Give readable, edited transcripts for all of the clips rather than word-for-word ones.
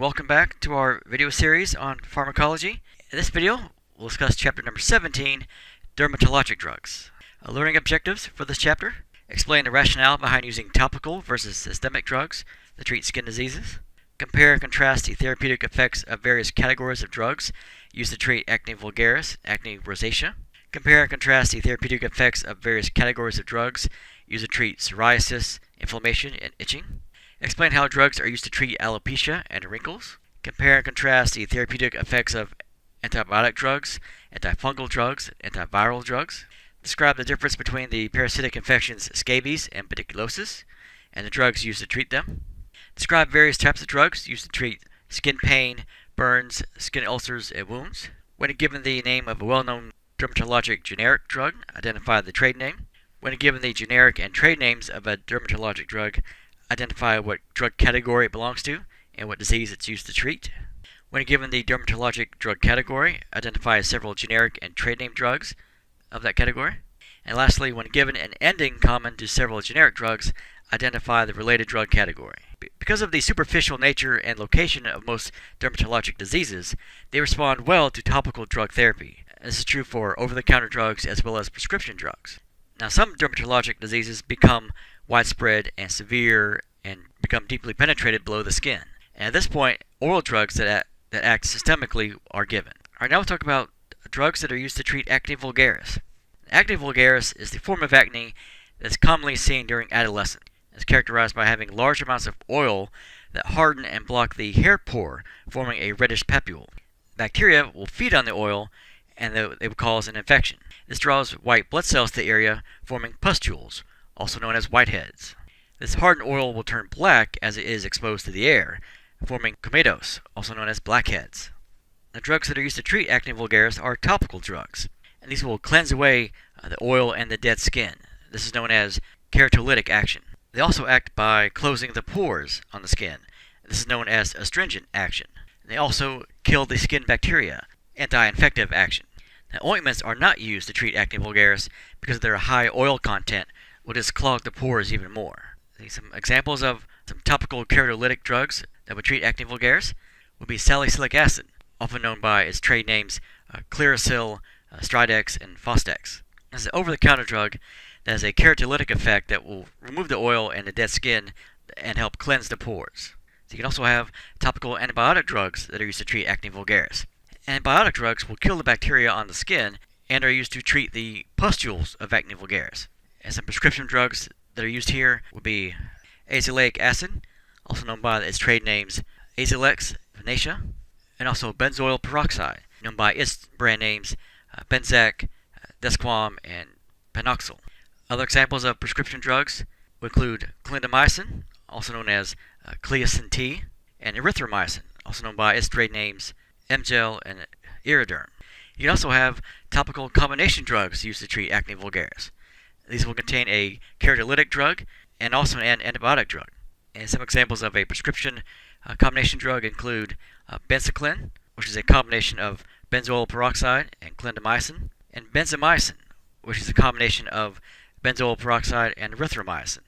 welcome back to our video series on pharmacology. In this video, we'll discuss chapter number 17, Dermatologic Drugs. Learning objectives for this chapter: explain the rationale behind using topical versus systemic drugs to treat skin diseases. Compare and contrast the therapeutic effects of various categories of drugs used to treat acne vulgaris, acne rosacea. Compare and contrast the therapeutic effects of various categories of drugs used to treat psoriasis, inflammation, and itching. Explain how drugs are used to treat alopecia and wrinkles. Compare and contrast the therapeutic effects of antibiotic drugs, antifungal drugs, antiviral drugs. Describe the difference between the parasitic infections scabies and pediculosis and the drugs used to treat them. Describe various types of drugs used to treat skin pain, burns, skin ulcers, and wounds. When given the name of a well-known dermatologic generic drug, identify the trade name. When given the generic and trade names of a dermatologic drug, identify what drug category it belongs to and what disease it's used to treat. When given the dermatologic drug category, identify several generic and trade name drugs of that category. And lastly, when given an ending common to several generic drugs, identify the related drug category. Because of the superficial nature and location of most dermatologic diseases, they respond well to topical drug therapy. This is true for over-the-counter drugs as well as prescription drugs. Now, some dermatologic diseases become widespread and severe and become deeply penetrated below the skin. And at this point, oral drugs that act systemically are given. Alright, now we'll talk about drugs that are used to treat acne vulgaris. Acne vulgaris is the form of acne that is commonly seen during adolescence. It's characterized by having large amounts of oil that harden and block the hair pore, forming a reddish papule. Bacteria will feed on the oil and they will cause an infection. This draws white blood cells to the area, forming pustules, also known as whiteheads. This hardened oil will turn black as it is exposed to the air, forming comedos, also known as blackheads. The drugs that are used to treat acne vulgaris are topical drugs, and these will cleanse away the oil and the dead skin. This is known as keratolytic action. They also act by closing the pores on the skin. This is known as astringent action. They also kill the skin bacteria, anti-infective action. Now, ointments are not used to treat acne vulgaris because of their high oil content will just clog the pores even more. Some examples of some topical keratolytic drugs that would treat acne vulgaris would be salicylic acid, often known by its trade names Clearasil, Stridex, and Fostex. This is an over-the-counter drug that has a keratolytic effect that will remove the oil and the dead skin and help cleanse the pores. So you can also have topical antibiotic drugs that are used to treat acne vulgaris. Antibiotic drugs will kill the bacteria on the skin and are used to treat the pustules of acne vulgaris. And some prescription drugs that are used here would be azelaic acid, also known by its trade names Azelix, Venetia, and also benzoyl peroxide, known by its brand names Benzac, Desquam, and Panoxyl. Other examples of prescription drugs would include clindamycin, also known as Cleocin T, and erythromycin, also known by its trade names Emgel and Iriderm. You can also have topical combination drugs used to treat acne vulgaris. These will contain a keratolytic drug and also an antibiotic drug. And some examples of a prescription combination drug include benzaclin, which is a combination of benzoyl peroxide and clindamycin, and benzamycin, which is a combination of benzoyl peroxide and erythromycin.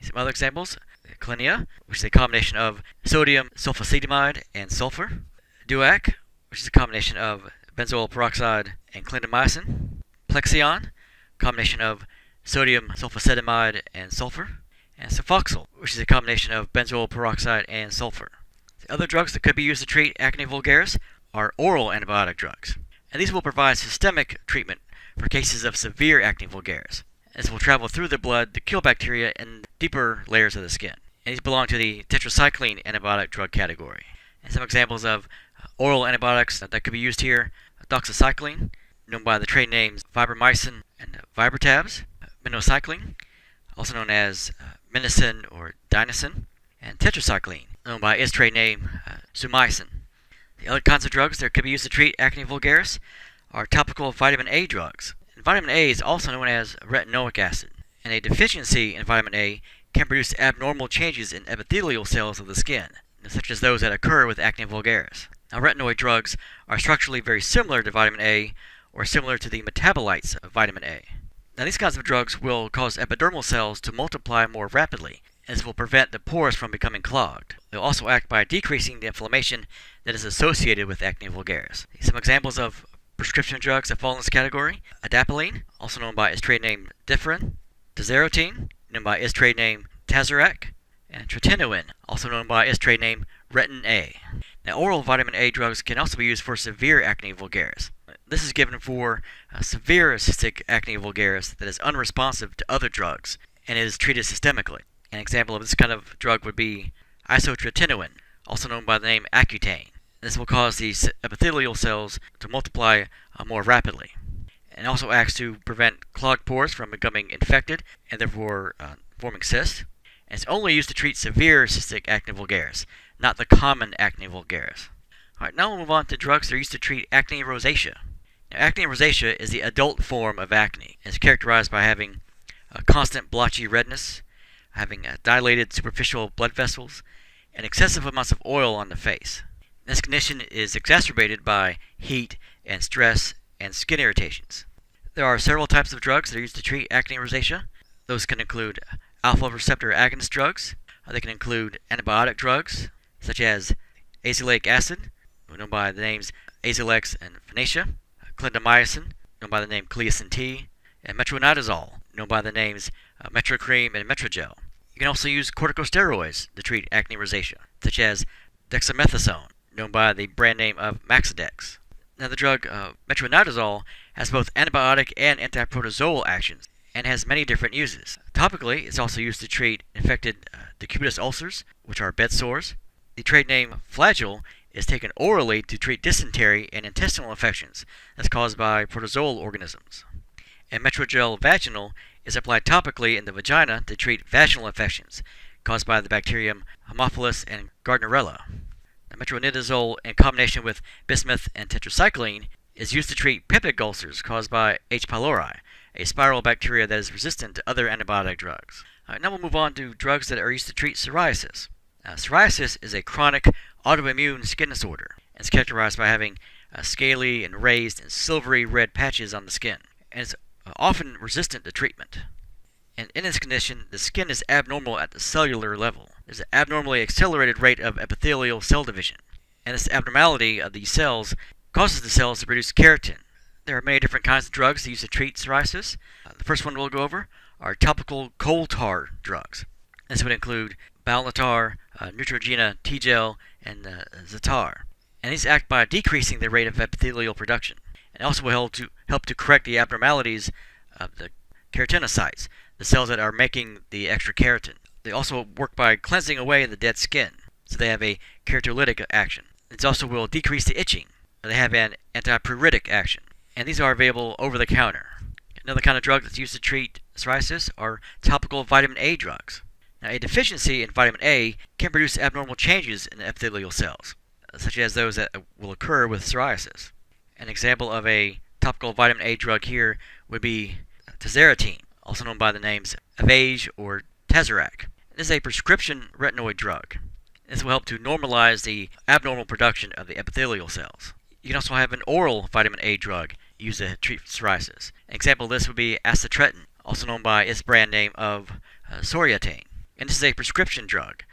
Some other examples: Clinia, which is a combination of sodium sulfacetamide and sulfur; Duac, which is a combination of benzoyl peroxide and clindamycin; Plexion, combination of sodium sulfacetamide and sulfur; and Sulfoxyl, which is a combination of benzoyl peroxide and sulfur. The other drugs that could be used to treat acne vulgaris are oral antibiotic drugs, and these will provide systemic treatment for cases of severe acne vulgaris. This will travel through the blood to kill bacteria in deeper layers of the skin. And these belong to the tetracycline antibiotic drug category. And some examples of oral antibiotics that could be used here: doxycycline, known by the trade names Vibromycin and Vibratabs; minocycline, also known as Minicin or Dinacin; and tetracycline, known by its trade name Sumicin. The other kinds of drugs that could be used to treat acne vulgaris are topical vitamin A drugs. And vitamin A is also known as retinoic acid, and a deficiency in vitamin A can produce abnormal changes in epithelial cells of the skin, such as those that occur with acne vulgaris. Now, retinoid drugs are structurally very similar to vitamin A, or similar to the metabolites of vitamin A. Now, these kinds of drugs will cause epidermal cells to multiply more rapidly, and this will prevent the pores from becoming clogged. They'll also act by decreasing the inflammation that is associated with acne vulgaris. Some examples of prescription drugs that fall in this category: adapalene, also known by its trade name Differin; tazarotene, known by its trade name Tazorac; and tretinoin, also known by its trade name Retin A. Now, oral vitamin A drugs can also be used for severe acne vulgaris. This is given for severe cystic acne vulgaris that is unresponsive to other drugs and is treated systemically. An example of this kind of drug would be isotretinoin, also known by the name Accutane. This will cause these epithelial cells to multiply more rapidly, and also acts to prevent clogged pores from becoming infected and therefore forming cysts. And it's only used to treat severe cystic acne vulgaris, not the common acne vulgaris. Alright, now we'll move on to drugs that are used to treat acne rosacea. Now, acne rosacea is the adult form of acne. It's characterized by having a constant blotchy redness, having dilated superficial blood vessels, and excessive amounts of oil on the face. This condition is exacerbated by heat and stress and skin irritations. There are several types of drugs that are used to treat acne rosacea. Those can include alpha receptor agonist drugs. They can include antibiotic drugs, such as azelaic acid, known by the names Azalex and Phenacia; clindamycin, known by the name Cleocin T; and metronidazole, known by the names Metrocream and Metrogel. You can also use corticosteroids to treat acne rosacea, such as dexamethasone, known by the brand name of Maxidex. Now, the drug metronidazole has both antibiotic and antiprotozoal actions and has many different uses. Topically, it's also used to treat infected decubitus ulcers, which are bed sores. The trade name Flagyl is taken orally to treat dysentery and intestinal infections that's caused by protozoal organisms. And Metrogel vaginal is applied topically in the vagina to treat vaginal infections caused by the bacterium Haemophilus and Gardnerella. Now, metronidazole, in combination with bismuth and tetracycline, is used to treat peptic ulcers caused by H. pylori, a spiral bacteria that is resistant to other antibiotic drugs. Now we'll move on to drugs that are used to treat psoriasis. Psoriasis is a chronic autoimmune skin disorder. It's characterized by having scaly and raised and silvery red patches on the skin, and it's often resistant to treatment. And in this condition, the skin is abnormal at the cellular level. There's an abnormally accelerated rate of epithelial cell division, and this abnormality of these cells causes the cells to produce keratin. There are many different kinds of drugs used to treat psoriasis. The first one we'll go over are topical coal tar drugs. This would include Balnatar, Neutrogena T-gel, and Zatar. And these act by decreasing the rate of epithelial production, and also will help to correct the abnormalities of the keratinocytes, the cells that are making the extra keratin. They also work by cleansing away the dead skin, so they have a keratolytic action. It also will decrease the itching. They have an antipruritic action, and these are available over the counter. Another kind of drug that's used to treat psoriasis are topical vitamin A drugs. Now, a deficiency in vitamin A can produce abnormal changes in the epithelial cells, such as those that will occur with psoriasis. An example of a topical vitamin A drug here would be tazarotene, also known by the names Avage or Tazorac. This is a prescription retinoid drug. This will help to normalize the abnormal production of the epithelial cells. You can also have an oral vitamin A drug used to treat psoriasis. An example of this would be acetretin, also known by its brand name of Soriatane. And this is a prescription drug,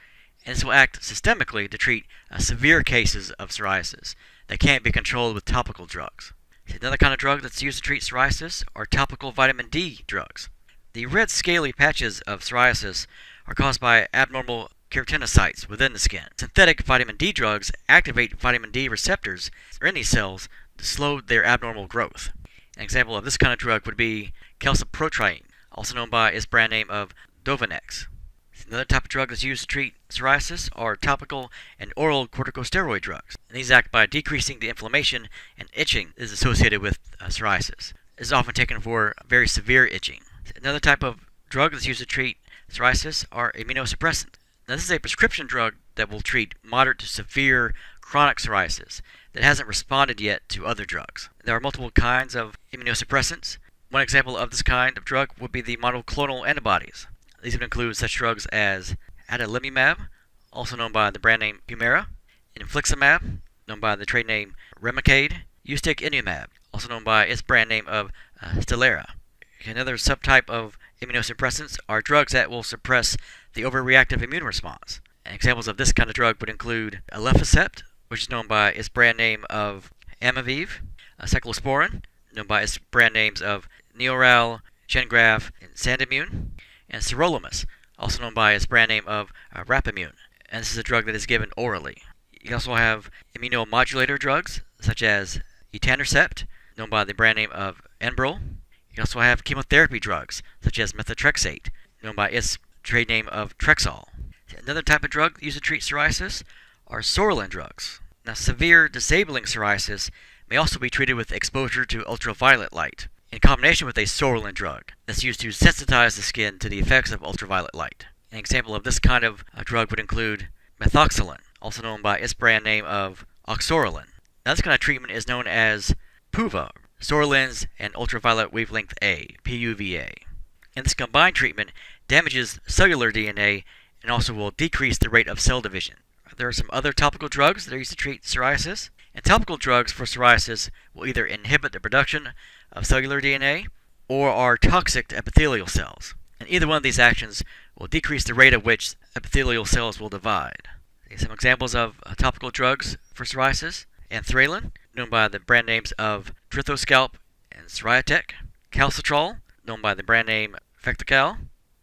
and this will act systemically to treat severe cases of psoriasis that can't be controlled with topical drugs. Another kind of drug that's used to treat psoriasis are topical vitamin D drugs. The red scaly patches of psoriasis are caused by abnormal keratinocytes within the skin. Synthetic vitamin D drugs activate vitamin D receptors in these cells to slow their abnormal growth. An example of this kind of drug would be calcipotriene, also known by its brand name of Dovanex. Another type of drug that's used to treat psoriasis are topical and oral corticosteroid drugs. And these act by decreasing the inflammation and itching that is associated with psoriasis. This is often taken for very severe itching. Another type of drug that's used to treat psoriasis are immunosuppressants. Now, this is a prescription drug that will treat moderate to severe chronic psoriasis that hasn't responded yet to other drugs. There are multiple kinds of immunosuppressants. One example of this kind of drug would be the monoclonal antibodies. These would include such drugs as adalimumab, also known by the brand name Humira, infliximab, known by the trade name Remicade, ustekinumab, also known by its brand name of Stelara. Another subtype of immunosuppressants are drugs that will suppress the overreactive immune response. And examples of this kind of drug would include Aleficept, which is known by its brand name of Amaviv, Cyclosporin, known by its brand names of Neoral, Gengraf, and Sandimune, and Sirolimus, also known by its brand name of Rapamune. And this is a drug that is given orally. You can also have immunomodulator drugs, such as Etanercept, known by the brand name of Enbrel. You can also have chemotherapy drugs, such as methotrexate, known by its trade name of Trexol. Another type of drug used to treat psoriasis are psoralen drugs. Now, severe disabling psoriasis may also be treated with exposure to ultraviolet light, in combination with a psoralen drug that's used to sensitize the skin to the effects of ultraviolet light. An example of this kind of drug would include methoxylin, also known by its brand name of oxorolin. Now, this kind of treatment is known as PUVA, psoralins and ultraviolet wavelength A, PUVA. And this combined treatment damages cellular DNA and also will decrease the rate of cell division. There are some other topical drugs that are used to treat psoriasis, and topical drugs for psoriasis will either inhibit the production of cellular DNA or are toxic to epithelial cells. And either one of these actions will decrease the rate at which epithelial cells will divide. Some examples of topical drugs for psoriasis: anthralin, known by the brand names of Trithoscalp and Psoriatec; calcitrol, known by the brand name Fectical;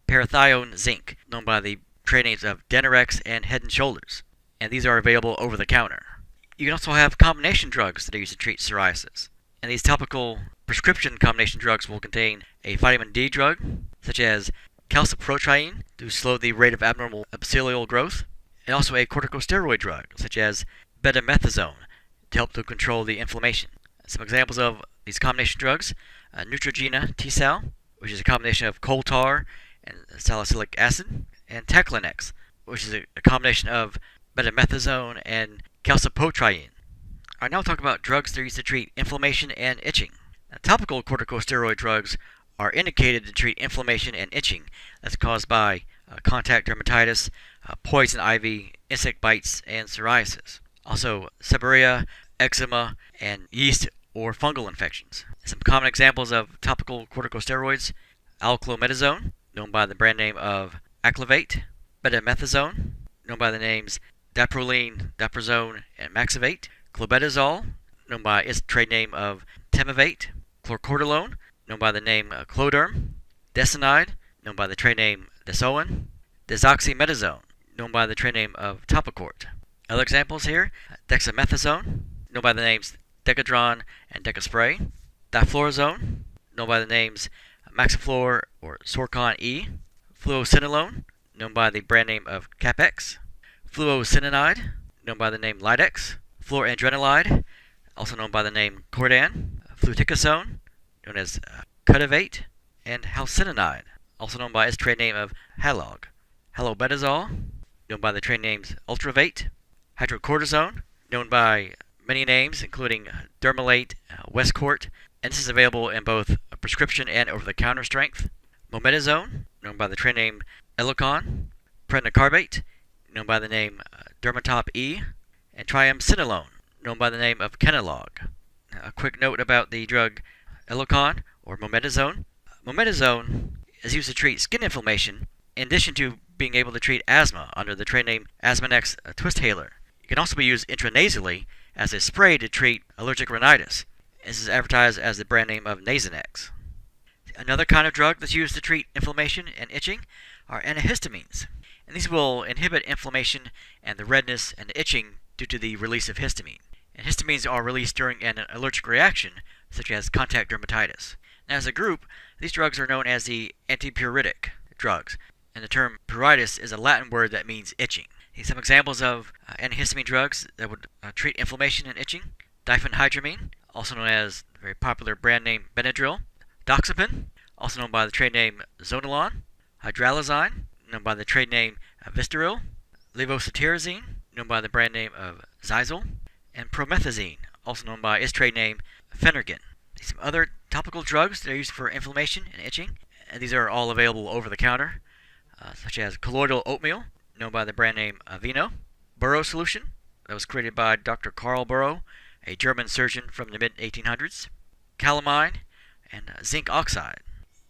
parathione zinc, known by the trade names of Denorex and Head & Shoulders, and these are available over the counter. You can also have combination drugs that are used to treat psoriasis, and these topical prescription combination drugs will contain a vitamin D drug, such as calcipotriene, to slow the rate of abnormal epithelial growth, and also a corticosteroid drug, such as betamethasone, to help to control the inflammation. Some examples of these combination drugs: Neutrogena T-Sal, which is a combination of coal tar and salicylic acid; and Taclinex, which is a combination of betamethasone and calcipotriene. I now talk about drugs that are used to treat inflammation and itching. Now, topical corticosteroid drugs are indicated to treat inflammation and itching that's caused by contact dermatitis, poison ivy, insect bites, and psoriasis. Also, seborrhea, eczema, and yeast or fungal infections. Some common examples of topical corticosteroids: alclometazone, known by the brand name of Aclovate; betamethasone, known by the names Daproline, Daprazone, and Maxivate; clobetasol, known by its trade name of Temavate; chlorcortilone, known by the name Cloderm; Desinide, known by the trade name Desoin; desoxymetasone, known by the trade name of Topicort. Other examples here: dexamethasone, known by the names Decadron and Decaspray; difluorazone, known by the names Maxiflor or Sorcon E; fluocinolone, known by the brand name of Capex; fluocininide, known by the name Lidex; fluorandrenolide, also known by the name Cordan; fluticasone, known as Cudivate; and halcinonide, also known by its trade name of Halog; halobetazole, known by the trade names Ultravate; hydrocortisone, known by many names including Dermalate, Westcort, and this is available in both prescription and over-the-counter strength; mometasone, known by the trade name Elocon; prednicarbate, known by the name Dermatop E; and triamcinolone, known by the name of Kenalog. A quick note about the drug Elocon or mometasone. Mometasone is used to treat skin inflammation in addition to being able to treat asthma under the trade name Asmanex Twisthailer. It can also be used intranasally as a spray to treat allergic rhinitis. This is advertised as the brand name of Nasonex. Another kind of drug that's used to treat inflammation and itching are antihistamines, and these will inhibit inflammation and the redness and the itching due to the release of histamine. And histamines are released during an allergic reaction, such as contact dermatitis. Now, as a group, these drugs are known as the antipyretic drugs, and the term pruritus is a Latin word that means itching. Some examples of antihistamine drugs that would treat inflammation and itching: diphenhydramine, also known as the very popular brand name Benadryl; doxepin, also known by the trade name Zonulon; hydralazine, known by the trade name Vistaril; levocetirizine, known by the brand name of Zyzal; and promethazine, also known by its trade name Phenergan. Some other topical drugs that are used for inflammation and itching, and these are all available over the counter, such as colloidal oatmeal, known by the brand name Aveeno; Burrow solution, that was created by Dr. Karl Burrow, a German surgeon from the mid-1800s; calamine, and zinc oxide.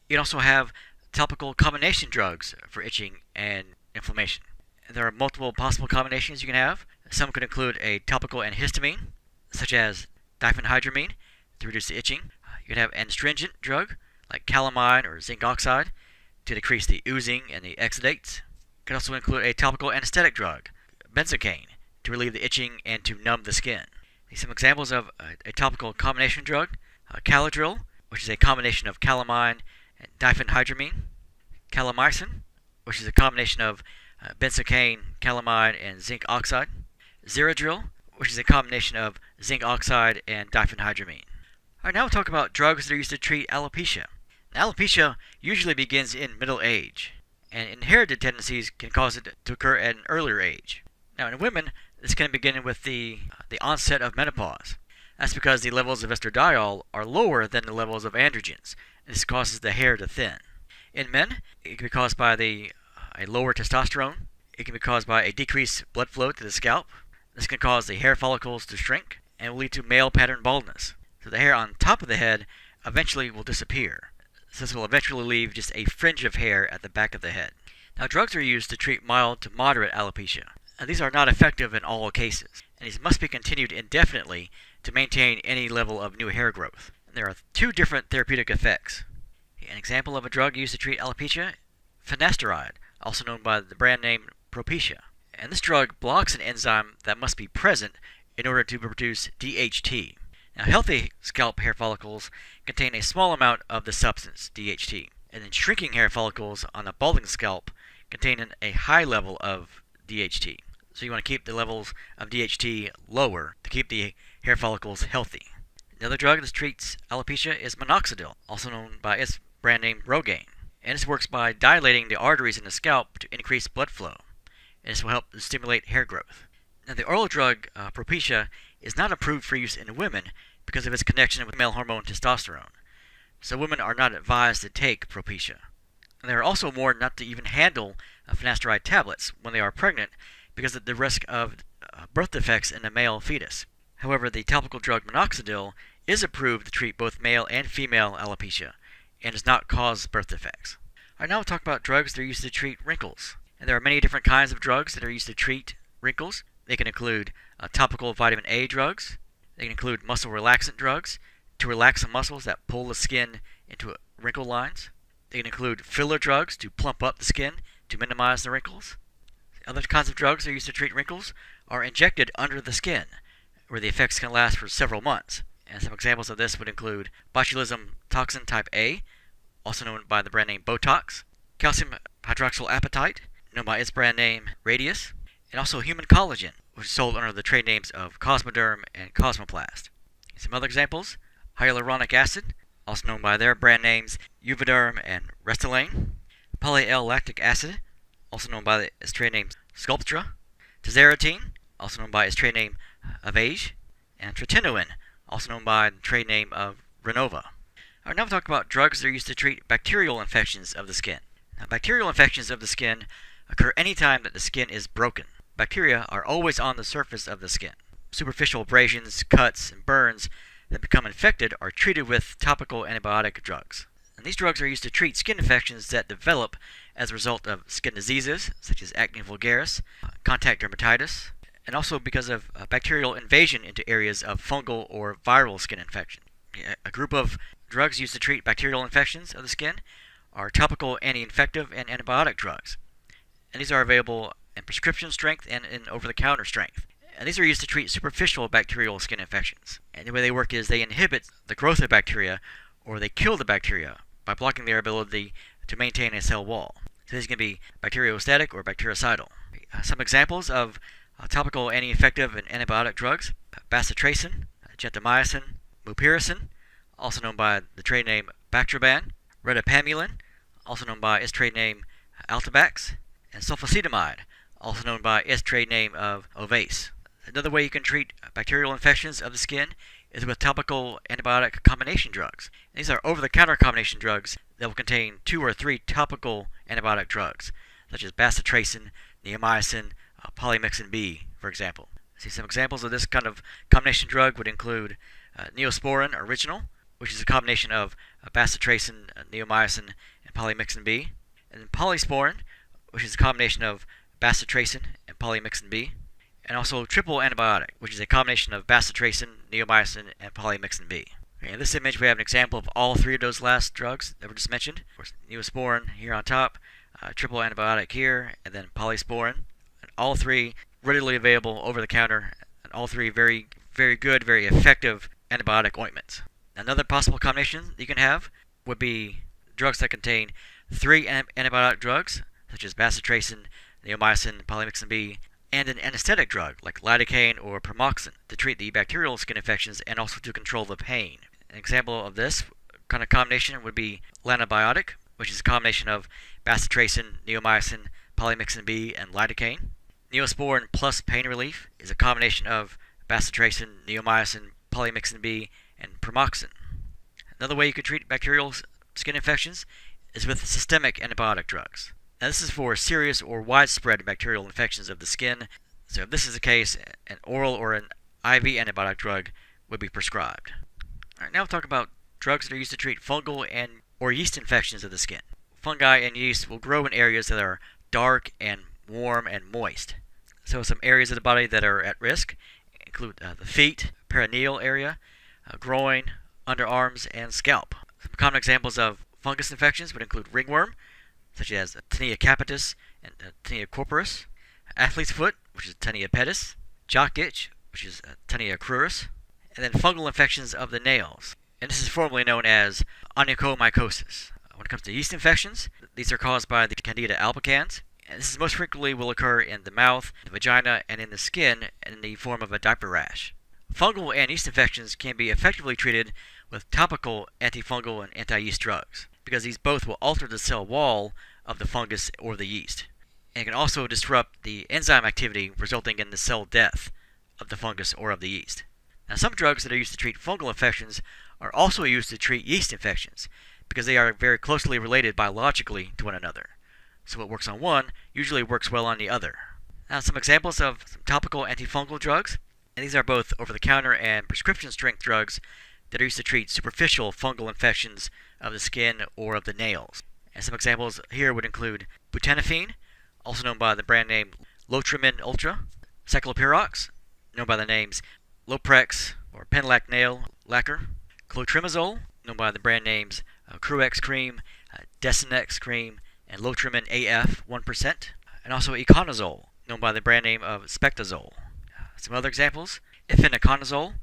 You can also have topical combination drugs for itching and inflammation. There are multiple possible combinations you can have. Some could include a topical antihistamine, such as diphenhydramine, to reduce the itching. You could have an astringent drug, like calamine or zinc oxide, to decrease the oozing and the exudates. It could also include a topical anesthetic drug, benzocaine, to relieve the itching and to numb the skin. Some examples of a topical combination drug, Caladril, which is a combination of calamine and diphenhydramine, calamicin, which is a combination of benzocaine, calamine, and zinc oxide, Zeradril, which is a combination of zinc oxide and diphenhydramine. Alright, now we'll talk about drugs that are used to treat alopecia. Now, alopecia usually begins in middle age, and inherited tendencies can cause it to occur at an earlier age. Now, in women, this can begin with the onset of menopause. That's because the levels of estradiol are lower than the levels of androgens. This causes the hair to thin. In men, it can be caused by a lower testosterone. It can be caused by a decreased blood flow to the scalp. This can cause the hair follicles to shrink and will lead to male pattern baldness. So the hair on top of the head eventually will disappear. So this will eventually leave just a fringe of hair at the back of the head. Now, drugs are used to treat mild to moderate alopecia. Now, these are not effective in all cases, and these must be continued indefinitely to maintain any level of new hair growth. And there are two different therapeutic effects. An example of a drug used to treat alopecia, finasteride, also known by the brand name Propecia. And this drug blocks an enzyme that must be present in order to produce DHT. Now, healthy scalp hair follicles contain a small amount of the substance, DHT, and then shrinking hair follicles on a balding scalp contain a high level of DHT. So you want to keep the levels of DHT lower to keep the hair follicles healthy. Another drug that treats alopecia is minoxidil, also known by its brand name Rogaine. And this works by dilating the arteries in the scalp to increase blood flow. And this will help stimulate hair growth. Now, the oral drug Propecia is not approved for use in women because of its connection with male hormone testosterone. So women are not advised to take Propecia. And they are also warned not to even handle finasteride tablets when they are pregnant because of the risk of birth defects in the male fetus. However, the topical drug minoxidil is approved to treat both male and female alopecia and does not cause birth defects. Alright, now we'll talk about drugs that are used to treat wrinkles. And there are many different kinds of drugs that are used to treat wrinkles. They can include topical vitamin A drugs. They can include muscle relaxant drugs to relax the muscles that pull the skin into wrinkle lines. They can include filler drugs to plump up the skin to minimize the wrinkles. Other kinds of drugs that are used to treat wrinkles are injected under the skin, where the effects can last for several months. And some examples of this would include botulism toxin type A, also known by the brand name Botox, calcium hydroxyapatite, known by its brand name Radius, and also human collagen, which is sold under the trade names of Cosmoderm and Cosmoplast. Some other examples: hyaluronic acid, also known by their brand names Juvederm and Restylane, poly-L-lactic acid, also known by its trade name Sculptra, tazarotene, also known by its trade name Avage, and tretinoin, also known by the trade name of Renova. Alright, now we'll talk about drugs that are used to treat bacterial infections of the skin. Now, bacterial infections of the skin occur anytime that the skin is broken. Bacteria are always on the surface of the skin. Superficial abrasions, cuts, and burns that become infected are treated with topical antibiotic drugs. And these drugs are used to treat skin infections that develop as a result of skin diseases, such as Acne vulgaris, contact dermatitis, and also because of bacterial invasion into areas of fungal or viral skin infection. A group of drugs used to treat bacterial infections of the skin are topical anti-infective and antibiotic drugs. And these are available in prescription strength and in over-the-counter strength. And these are used to treat superficial bacterial skin infections. And the way they work is they inhibit the growth of bacteria, or they kill the bacteria by blocking their ability to maintain a cell wall. So these can be bacteriostatic or bactericidal. Some examples of topical anti-infective and antibiotic drugs: bacitracin, gentamicin, mupirocin, also known by the trade name Bactroban, retapamulin, also known by its trade name Altabax, and sulfacetamide, also known by its trade name of Ovase. Another way you can treat bacterial infections of the skin is with topical antibiotic combination drugs. These are over-the-counter combination drugs that will contain 2 or 3 topical antibiotic drugs, such as bacitracin, neomycin, polymyxin B, for example. See, some examples of this kind of combination drug would include Neosporin Original, which is a combination of bacitracin, neomycin, and polymyxin B, and then Polysporin, which is a combination of bacitracin and polymyxin B, and also triple antibiotic, which is a combination of bacitracin, neomycin, and polymyxin B. In this image, we have an example of all three of those last drugs that were just mentioned. Of course, Neosporin here on top, triple antibiotic here, and then polysporin. And all three readily available over the counter, and all three very, very good, very effective antibiotic ointments. Another possible combination you can have would be drugs that contain three antibiotic drugs, such as bacitracin, neomycin, polymyxin B, and an anesthetic drug like lidocaine or pramoxine to treat the bacterial skin infections and also to control the pain. An example of this kind of combination would be lanabiotic, which is a combination of bacitracin, neomycin, polymyxin B, and lidocaine. Neosporin plus pain relief is a combination of bacitracin, neomycin, polymyxin B, and pramoxine. Another way you could treat bacterial skin infections is with systemic antibiotic drugs. Now, this is for serious or widespread bacterial infections of the skin. So if this is the case, an oral or an IV antibiotic drug would be prescribed. All right, now we'll talk about drugs that are used to treat fungal and or yeast infections of the skin. Fungi and yeast will grow in areas that are dark and warm and moist. So some areas of the body that are at risk include the feet, perineal area, groin, underarms, and scalp. Some common examples of fungus infections would include ringworm, such as Tinea capitis and Tinea corporis, athlete's foot, which is Tinea pedis, jock itch, which is Tinea cruris, and then fungal infections of the nails. And this is formally known as onychomycosis. When it comes to yeast infections, these are caused by the Candida albicans, and this is most frequently will occur in the mouth, the vagina, and in the skin in the form of a diaper rash. Fungal and yeast infections can be effectively treated with topical antifungal and anti-yeast drugs, because these both will alter the cell wall of the fungus or the yeast, and can also disrupt the enzyme activity resulting in the cell death of the fungus or of the yeast. Now, some drugs that are used to treat fungal infections are also used to treat yeast infections, because they are very closely related biologically to one another. So what works on one usually works well on the other. Now, some examples of some topical antifungal drugs, and these are both over-the-counter and prescription-strength drugs that are used to treat superficial fungal infections of the skin or of the nails. And some examples here would include butanafine, also known by the brand name Lotrimin Ultra, cyclopirox, known by the names Loprex or Penlac Nail Lacquer, clotrimazole, known by the brand names Cruex Cream, Desinex Cream, and Lotrimin AF 1%, and also econazole, known by the brand name of Spectazole. Some other examples: efinaconazole,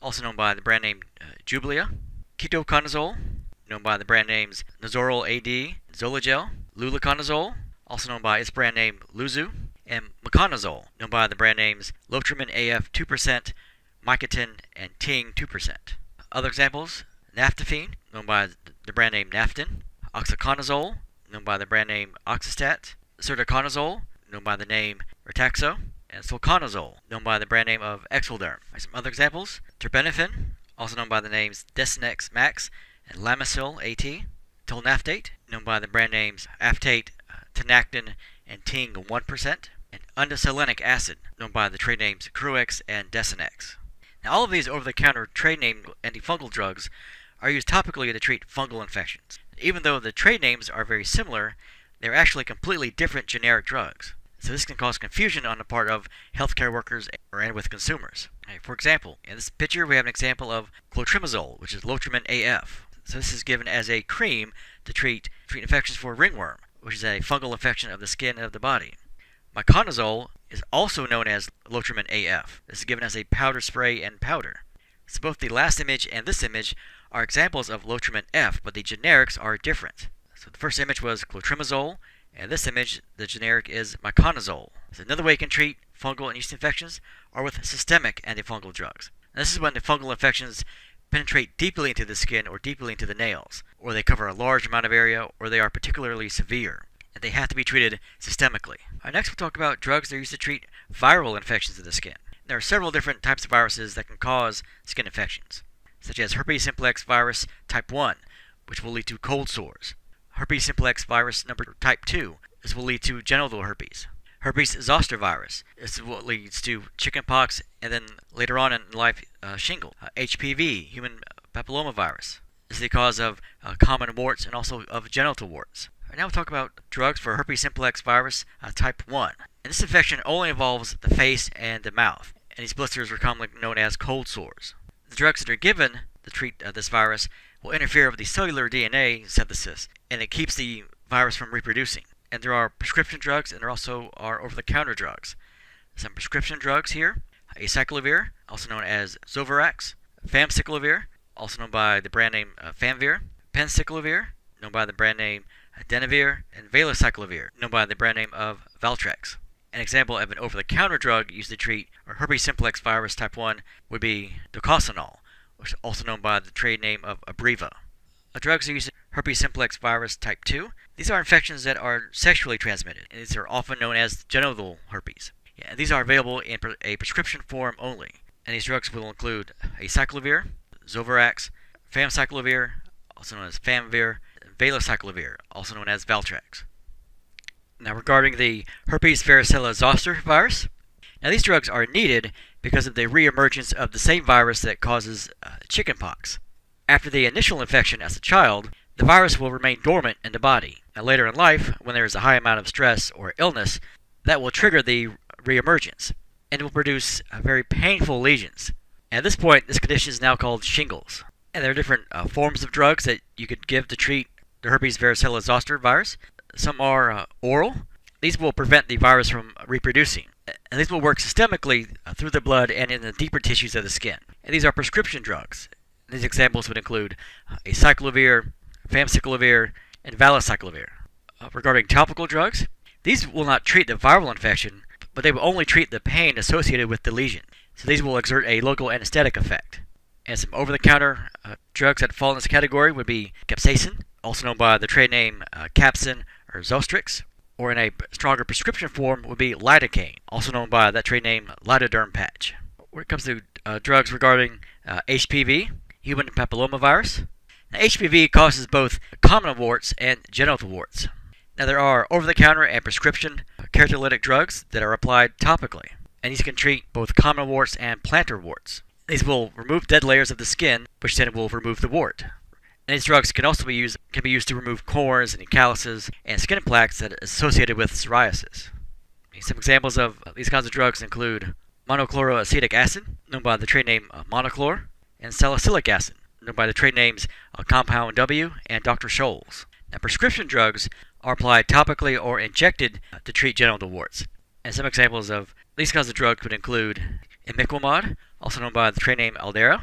also known by the brand name Jublia, ketoconazole, known by the brand names Nazoral AD, Zolagel, luliconazole, also known by its brand name Luzu, and meconazole, known by the brand names Lotrimin AF 2%, Mycotin, and Ting 2%. Other examples: naphthafine, known by the brand name Naftin, oxaconazole, known by the brand name Oxystat, ceritonazole, known by the name Retaxo, and sulconazole, known by the brand name of Exelderm. Some other examples: terbinafine, also known by the names Desinex Max and Lamisil AT, tolnaftate, known by the brand names Aftate, Tenactin, and Ting 1%, and undeselenic acid, known by the trade names Cruex and Desinex. Now, all of these over-the-counter trade name antifungal drugs are used topically to treat fungal infections. Even though the trade names are very similar, they're actually completely different generic drugs. So this can cause confusion on the part of healthcare workers and with consumers. For example, in this picture we have an example of clotrimazole, which is Lotrimin AF. So this is given as a cream to treat infections for ringworm, which is a fungal infection of the skin and of the body. Miconazole is also known as Lotrimin AF. This is given as a powder spray and powder. So both the last image and this image are examples of Lotrimin F, but the generics are different. So the first image was clotrimazole, and this image, the generic, is miconazole. So another way you can treat fungal and yeast infections are with systemic antifungal drugs. And this is when the fungal infections penetrate deeply into the skin or deeply into the nails, or they cover a large amount of area, or they are particularly severe, and they have to be treated systemically. Next we'll talk about drugs that are used to treat viral infections of the skin. There are several different types of viruses that can cause skin infections, such as herpes simplex virus type 1, which will lead to cold sores. Herpes simplex virus number type 2, this will lead to genital herpes. Herpes zoster virus, this is what leads to chickenpox and then later on in life shingle. HPV, human papillomavirus, this is the cause of common warts and also of genital warts. Now we'll talk about drugs for herpes simplex virus type 1. And this infection only involves the face and the mouth, and these blisters are commonly known as cold sores. The drugs that are given to treat this virus will interfere with the cellular DNA synthesis, and it keeps the virus from reproducing. And there are prescription drugs, and there also are over-the-counter drugs. Some prescription drugs here: acyclovir, also known as Zovirax; famciclovir, also known by the brand name Famvir; penciclovir, known by the brand name Denavir; and valacyclovir, known by the brand name of Valtrex. An example of an over-the-counter drug used to treat herpes simplex virus type 1 would be docosanol, which is also known by the trade name of Abreva. Drugs used in herpes simplex virus type 2. These are infections that are sexually transmitted, and these are often known as genital herpes. These are available in a prescription form only, and these drugs will include acyclovir, Zovirax, famciclovir, also known as Famvir, and valacyclovir, also known as Valtrex. Now, regarding the herpes varicella zoster virus, now these drugs are needed because of the reemergence of the same virus that causes chickenpox. After the initial infection as a child, the virus will remain dormant in the body. Now, later in life, when there is a high amount of stress or illness, that will trigger the reemergence, and it will produce very painful lesions. At this point, this condition is now called shingles. And there are different forms of drugs that you could give to treat the herpes varicella zoster virus. Some are oral. These will prevent the virus from reproducing. And these will work systemically through the blood and in the deeper tissues of the skin. And these are prescription drugs. These examples would include acyclovir, famciclovir, and valacyclovir. Regarding topical drugs, these will not treat the viral infection, but they will only treat the pain associated with the lesion. So these will exert a local anesthetic effect. And some over-the-counter drugs that fall in this category would be capsaicin, also known by the trade name Capsin or Zostrix, or in a stronger prescription form would be lidocaine, also known by that trade name Lidoderm patch. When it comes to drugs regarding HPV, human papillomavirus, now, HPV causes both common warts and genital warts. Now, there are over-the-counter and prescription keratolytic drugs that are applied topically, and these can treat both common warts and plantar warts. These will remove dead layers of the skin, which then will remove the wart. And these drugs can also be used to remove corns and calluses and skin plaques that are associated with psoriasis. Some examples of these kinds of drugs include monochloroacetic acid, known by the trade name Monochlor, and salicylic acid, known by the trade names Compound W and Dr. Scholl's. Now, prescription drugs are applied topically or injected to treat genital warts. And some examples of these kinds of drugs would include imiquimod, also known by the trade name Aldera;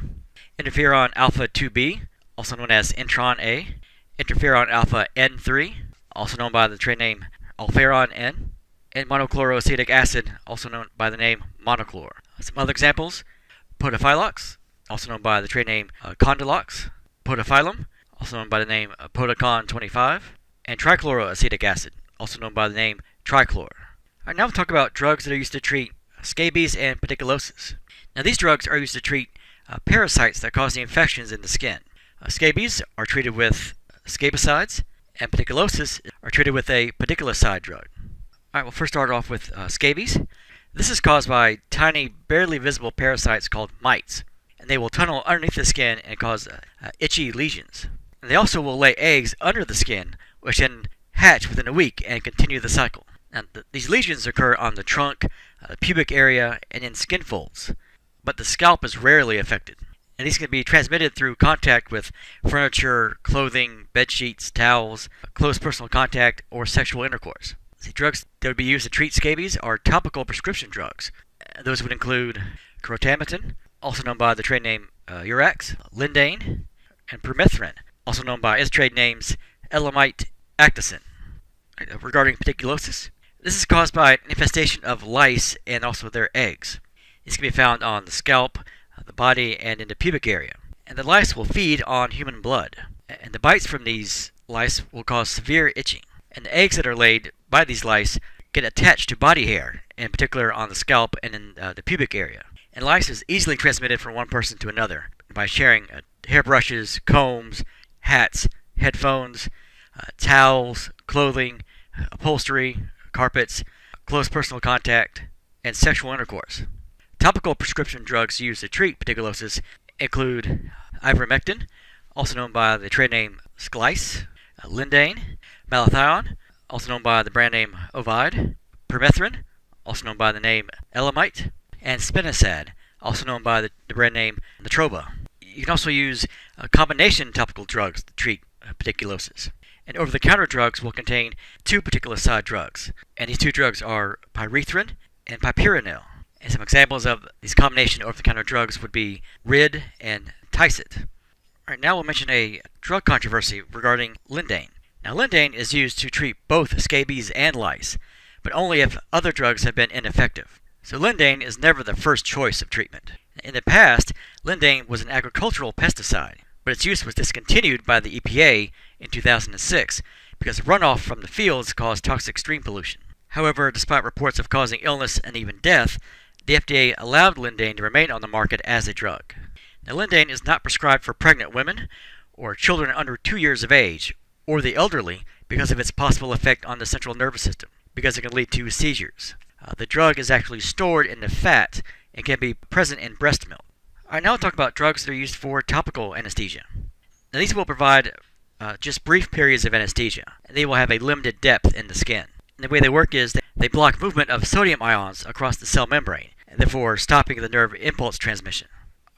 interferon alpha 2b, also known as Intron A; interferon alpha N3, also known by the trade name Alferon N; and monochloroacetic acid, also known by the name Monochlor. Some other examples: podophylox, also known by the trade name Condylox; podophyllum, also known by the name Podocon 25; and trichloroacetic acid, also known by the name Trichlor. Alright, now we'll talk about drugs that are used to treat scabies and pediculosis. Now, these drugs are used to treat parasites that cause the infections in the skin. Scabies are treated with scabicides, and pediculosis are treated with a pediculicide drug. Alright, we'll first start off with scabies. This is caused by tiny, barely visible parasites called mites, and they will tunnel underneath the skin and cause itchy lesions. And they also will lay eggs under the skin, which then hatch within a week and continue the cycle. Now, these lesions occur on the trunk, the pubic area, and in skin folds, but the scalp is rarely affected. And these can be transmitted through contact with furniture, clothing, bed sheets, towels, close personal contact, or sexual intercourse. The drugs that would be used to treat scabies are topical prescription drugs. Those would include crotamitin, also known by the trade name Urax, Lindane, and permethrin, also known by its trade names Elamite Acticin. Regarding pediculosis, this is caused by an infestation of lice and also their eggs. These can be found on the scalp, the body, and in the pubic area. And the lice will feed on human blood. And the bites from these lice will cause severe itching. And the eggs that are laid by these lice get attached to body hair, in particular on the scalp and in the pubic area. And lice is easily transmitted from one person to another by sharing hairbrushes, combs, hats, headphones, towels, clothing, upholstery, carpets, close personal contact, and sexual intercourse. Topical prescription drugs used to treat pediculosis include ivermectin, also known by the trade name Sklice, Lindane, malathion, also known by the brand name Ovid, permethrin, also known by the name Elamite, and spinosad, also known by the brand name Natroba. You can also use combination topical drugs to treat pediculosis. And over-the-counter drugs will contain two pediculosis drugs, and these two drugs are pyrethrin and pyperenil. And some examples of these combination over-the-counter drugs would be Rid and Tycet. Alright, now we'll mention a drug controversy regarding lindane. Now, lindane is used to treat both scabies and lice, but only if other drugs have been ineffective. So lindane is never the first choice of treatment. In the past, lindane was an agricultural pesticide, but its use was discontinued by the EPA in 2006 because runoff from the fields caused toxic stream pollution. However, despite reports of causing illness and even death, the FDA allowed lindane to remain on the market as a drug. Now, lindane is not prescribed for pregnant women or children under 2 years of age or the elderly because of its possible effect on the central nervous system, because it can lead to seizures. The drug is actually stored in the fat and can be present in breast milk. Alright, now we'll talk about drugs that are used for topical anesthesia. Now, these will provide just brief periods of anesthesia, and they will have a limited depth in the skin. And the way they work is they block movement of sodium ions across the cell membrane, and therefore stopping the nerve impulse transmission.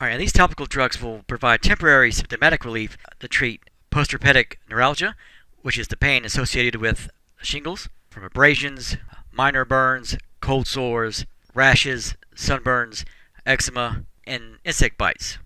Alright, and these topical drugs will provide temporary symptomatic relief to treat postherpetic neuralgia, which is the pain associated with shingles, from abrasions, minor burns, cold sores, rashes, sunburns, eczema, and insect bites.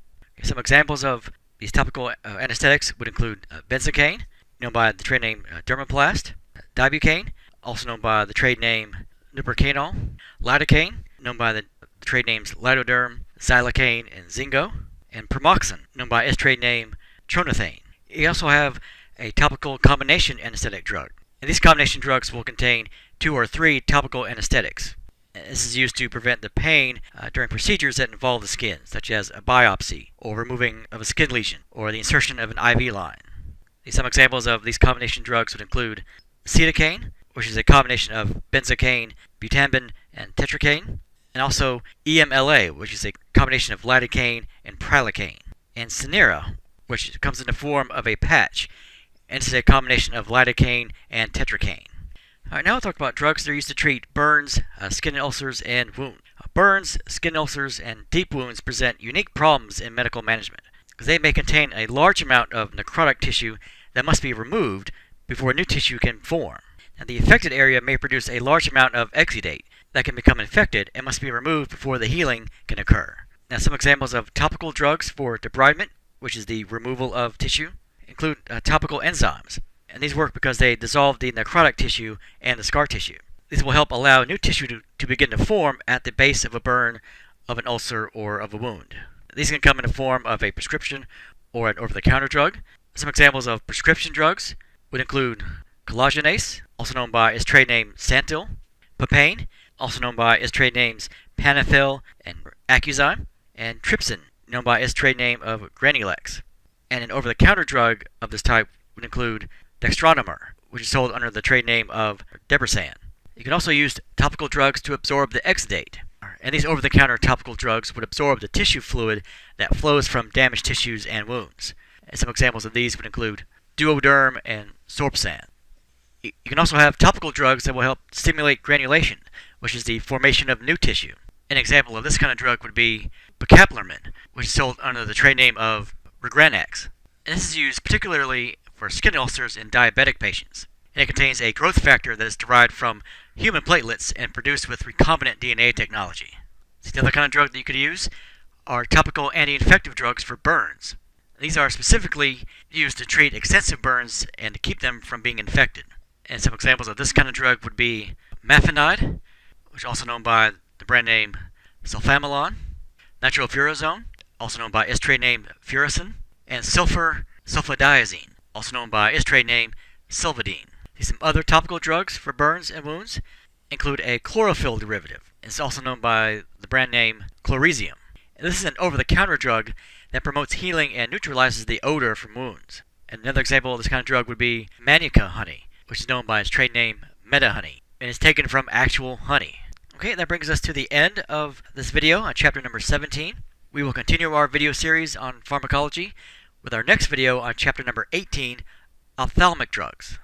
Some examples of these topical anesthetics would include benzocaine, known by the trade name Dermaplast, Dibucaine, also known by the trade name Nupercanol, lidocaine, known by the trade names Lidoderm, Xylocaine, and Zingo, and Pramoxine, known by its trade name Tronothane. You also have a topical combination anesthetic drug. And these combination drugs will contain 2 or 3 topical anesthetics. And this is used to prevent the pain during procedures that involve the skin, such as a biopsy, or removing of a skin lesion, or the insertion of an IV line. Some examples of these combination drugs would include Acetocaine, which is a combination of benzocaine, butanban, and tetracaine, and also EMLA, which is a combination of lidocaine and prilocaine, and Cinera, which comes in the form of a patch, and this is a combination of lidocaine and tetracaine. Alright, now we'll talk about drugs that are used to treat burns, skin ulcers, and wounds. Burns, skin ulcers, and deep wounds present unique problems in medical management, because they may contain a large amount of necrotic tissue that must be removed before new tissue can form. And the affected area may produce a large amount of exudate that can become infected and must be removed before the healing can occur. Now, some examples of topical drugs for debridement, which is the removal of tissue, include topical enzymes. And these work because they dissolve the necrotic tissue and the scar tissue. These will help allow new tissue to begin to form at the base of a burn, of an ulcer, or of a wound. These can come in the form of a prescription or an over-the-counter drug. Some examples of prescription drugs would include collagenase, also known by its trade name Santil, papain, also known by its trade names Panafil and Accuzyme, and trypsin, known by its trade name of Granulex. And an over-the-counter drug of this type would include dextronomer, which is sold under the trade name of Debrasan. You can also use topical drugs to absorb the exudate, and these over-the-counter topical drugs would absorb the tissue fluid that flows from damaged tissues and wounds. And some examples of these would include Duoderm and Sorpsan. You can also have topical drugs that will help stimulate granulation, which is the formation of new tissue. An example of this kind of drug would be Bacaplermin, which is sold under the trade name of Regranax. And this is used particularly for skin ulcers in diabetic patients. And it contains a growth factor that is derived from human platelets and produced with recombinant DNA technology. The other kind of drug that you could use are topical anti-infective drugs for burns. These are specifically used to treat extensive burns and to keep them from being infected. And some examples of this kind of drug would be Mafenide, which is also known by the brand name Sulfamalon, nitrofurazone, also known by its trade name Furacin, and sulfadiazine, also known by its trade name Silvadine. Some other topical drugs for burns and wounds include a chlorophyll derivative. It's also known by the brand name Chloresium. And this is an over-the-counter drug that promotes healing and neutralizes the odor from wounds. And another example of this kind of drug would be Manuka honey, which is known by its trade name Metahoney, and is taken from actual honey. Okay, that brings us to the end of this video on chapter number 17. We will continue our video series on pharmacology with our next video on chapter number 18, ophthalmic drugs.